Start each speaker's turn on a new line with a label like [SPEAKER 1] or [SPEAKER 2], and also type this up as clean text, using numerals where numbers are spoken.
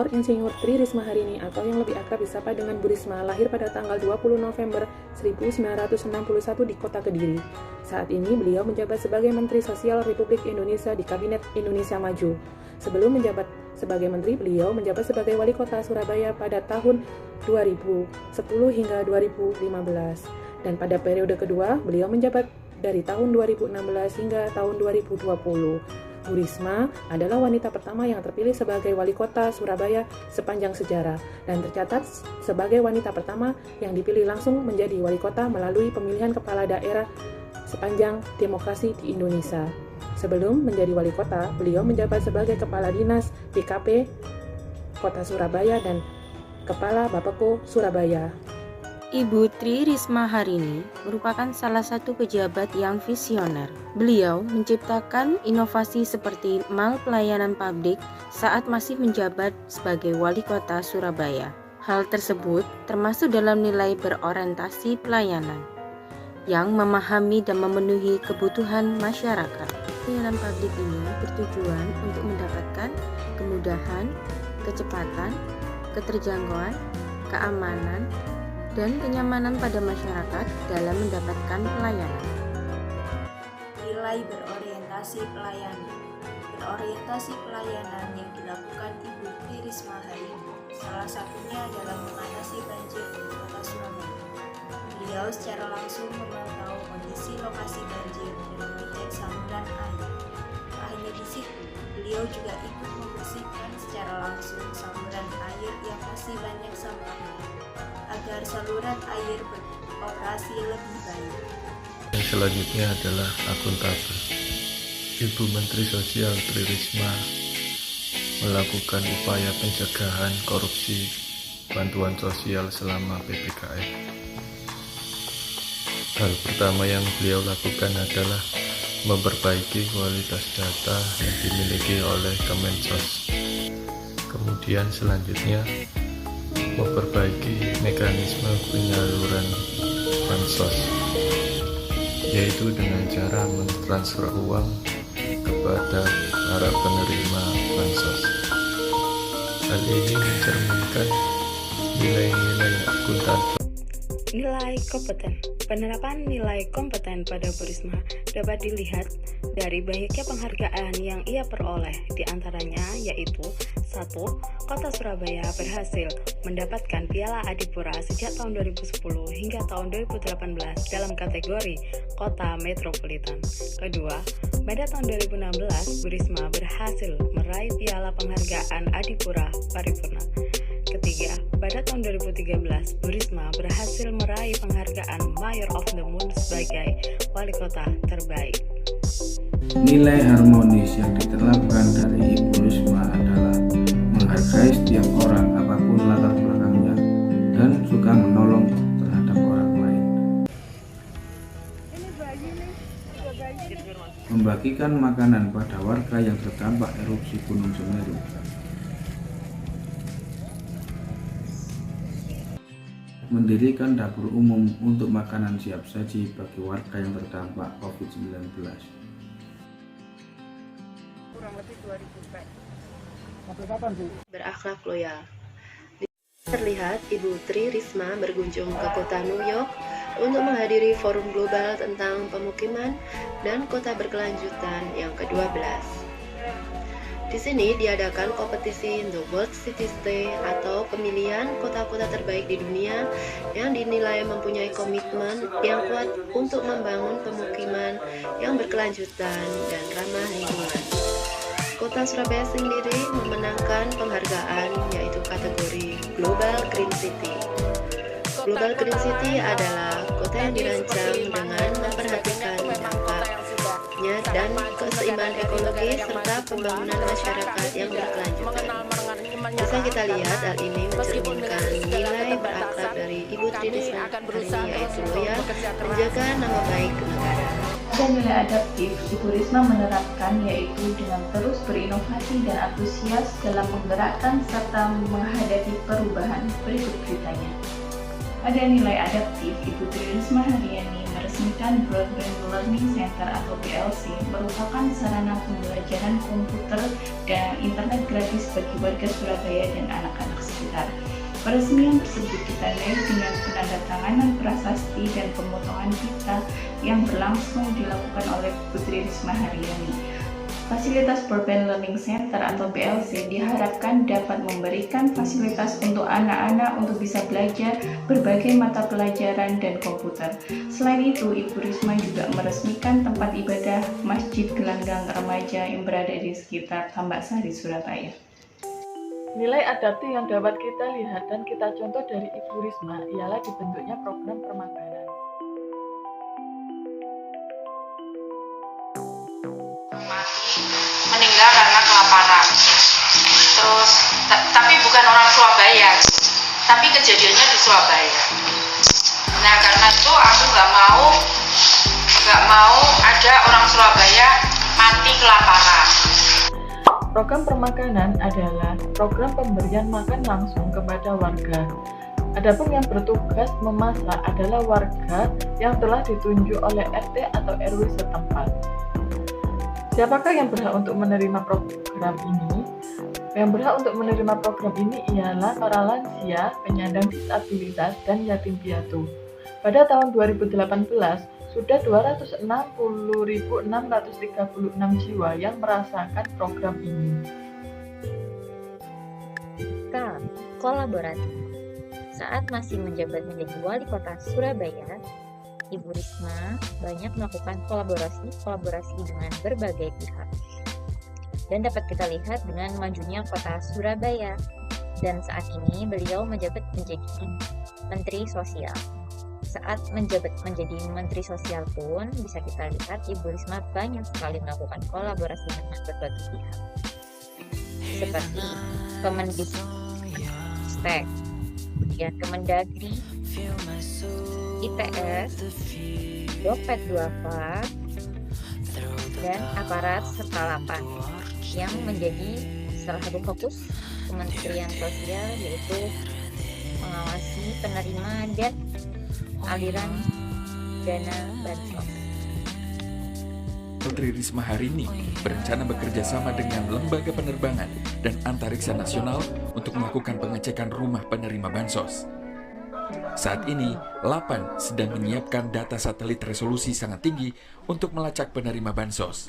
[SPEAKER 1] Dr. Insinyur Tri Risma Harini atau yang lebih akrab disapa dengan Bu Risma lahir pada tanggal 20 November 1961 di Kota Kediri. Saat ini beliau menjabat sebagai Menteri Sosial Republik Indonesia di Kabinet Indonesia Maju. Sebelum menjabat sebagai menteri, beliau menjabat sebagai Wali Kota Surabaya pada tahun 2010 hingga 2015. Dan pada periode kedua, beliau menjabat dari tahun 2016 hingga tahun 2020. Bu Risma adalah wanita pertama yang terpilih sebagai Wali Kota Surabaya sepanjang sejarah dan tercatat sebagai wanita pertama yang dipilih langsung menjadi Wali Kota melalui pemilihan kepala daerah sepanjang demokrasi di Indonesia. Sebelum menjadi Wali Kota, beliau menjabat sebagai Kepala Dinas PKP Kota Surabaya dan Kepala Bapeko Surabaya.
[SPEAKER 2] Ibu Tri Risma Harini merupakan salah satu pejabat yang visioner. Beliau menciptakan inovasi seperti mal pelayanan publik saat masih menjabat sebagai Wali Kota Surabaya. Hal tersebut termasuk dalam nilai berorientasi pelayanan yang memahami dan memenuhi kebutuhan masyarakat. Pelayanan publik ini bertujuan untuk mendapatkan kemudahan, kecepatan, keterjangkauan, keamanan, dan kenyamanan pada masyarakat dalam mendapatkan pelayanan.
[SPEAKER 3] Nilai berorientasi pelayanan. Berorientasi pelayanan yang dilakukan Ibu Tri Risma Harini salah satunya adalah mengatasi banjir di Kota Surabaya. Beliau secara langsung memantau kondisi lokasi banjir dan mengecek saluran air. Tak hanya di situ, beliau juga ikut membersihkan secara langsung saluran air yang masih banyak sampahnya, agar saluran air beroperasi lebih baik.
[SPEAKER 4] Yang selanjutnya adalah akuntabel. Ibu Menteri Sosial Tri Risma melakukan upaya pencegahan korupsi bantuan sosial selama PPKM. Hal pertama yang beliau lakukan adalah memperbaiki kualitas data yang dimiliki oleh Kemensos. Kemudian selanjutnya memperbaiki mekanisme penyaluran bansos, yaitu dengan cara mentransfer uang kepada para penerima bansos. Hal ini mencerminkan nilai-nilai akuntabel.
[SPEAKER 5] Nilai kompeten. Penerapan nilai kompeten pada Bu Risma dapat dilihat dari banyaknya penghargaan yang ia peroleh, di antaranya yaitu 1. Kota Surabaya berhasil mendapatkan Piala Adipura sejak tahun 2010 hingga tahun 2018 dalam kategori Kota Metropolitan. Kedua, pada tahun 2016 Bu Risma berhasil meraih Piala Penghargaan Adipura Paripurna. Ketiga, pada tahun 2013, Bu Risma berhasil meraih penghargaan Mayor of the Moon sebagai Wali Kota Terbaik.
[SPEAKER 6] Nilai harmonis yang diterapkan dari Ibu Risma adalah menghargai setiap orang apapun latar belakangnya dan suka menolong terhadap orang lain. Membagikan makanan pada warga yang terdampak erupsi Gunung Semeru. Mendirikan dapur umum untuk makanan siap saji bagi warga yang terdampak COVID-19.
[SPEAKER 7] Berakhlak loyal. Terlihat Ibu Tri Risma berkunjung ke kota New York untuk menghadiri forum global tentang pemukiman dan kota berkelanjutan yang ke-12. Di sini diadakan kompetisi The World City Stay atau pemilihan kota-kota terbaik di dunia yang dinilai mempunyai komitmen yang kuat untuk membangun pemukiman yang berkelanjutan dan ramah lingkungan. Kota Surabaya sendiri memenangkan penghargaan yaitu kategori Global Green City. Global Green City adalah kota yang dirancang dengan memperhatikan dampaknya dan keseimbangan ekologi serta pembangunan masyarakat yang berkelanjutan. Bisa kita lihat hal ini mencerminkan nilai berakhlak dari Ibu Tri Risma Harini yaitu loyal, menjaga nama baik negara.
[SPEAKER 8] Ada nilai adaptif Ibu Risma menerapkan yaitu dengan terus berinovasi dan antusias dalam menggerakkan serta menghadapi perubahan. Berikut beritanya. Ada nilai adaptif Ibu Tri Risma Harini meresmikan mendirikan Broadband Learning Center atau BLC merupakan sarana pembelajaran komputer dan internet gratis bagi warga Surabaya dan anak-anak sekitar. Peresmian tersebut ditandai dengan penandatanganan prasasti dan pemotongan pita yang berlangsung dilakukan oleh Putri Risma Haryani. Fasilitas Broadband Learning Center atau BLC diharapkan dapat memberikan fasilitas untuk anak-anak untuk bisa belajar berbagai mata pelajaran dan komputer. Selain itu, Ibu Risma juga meresmikan tempat ibadah Masjid Gelanggang Remaja yang berada di sekitar Tambak Sari, Surabaya.
[SPEAKER 9] Nilai adaptif yang dapat kita lihat dan kita contoh dari Ibu Risma ialah dibentuknya program permakanan.
[SPEAKER 10] Meninggal karena kelaparan. Terus tapi bukan orang Surabaya, tapi kejadiannya di Surabaya. Nah, karena itu aku nggak mau ada orang Surabaya mati kelaparan.
[SPEAKER 9] Program permakanan adalah program pemberian makan langsung kepada warga. Adapun yang bertugas memasak adalah warga yang telah ditunjuk oleh RT atau RW setempat. Siapakah yang berhak untuk menerima program ini? Yang berhak untuk menerima program ini ialah para lansia, penyandang disabilitas, dan yatim piatu. Pada tahun 2018, sudah 260.636 jiwa yang merasakan program ini.
[SPEAKER 2] Kolaborasi. Saat masih menjabat menjadi wali kota Surabaya, Ibu Risma banyak melakukan kolaborasi dengan berbagai pihak. Dan dapat kita lihat dengan majunya kota Surabaya. Dan saat ini beliau menjabat menjadi Menteri Sosial. Saat menjabat menjadi Menteri Sosial pun bisa kita lihat Ibu Risma banyak sekali melakukan kolaborasi dengan berbagai pihak. Seperti Kemendikbud, kemudian Kemendagri, ITS, Dompet Duafa, dan aparat serta lapan yang menjadi salah satu fokus Kementerian Sosial, yaitu mengawasi penerima dan aliran dana bansos.
[SPEAKER 11] Putri Risma Haryani berencana bekerja sama dengan Lembaga Penerbangan dan Antariksa Nasional untuk melakukan pengecekan rumah penerima bansos. Saat ini, LAPAN sedang menyiapkan data satelit resolusi sangat tinggi untuk melacak penerima bansos.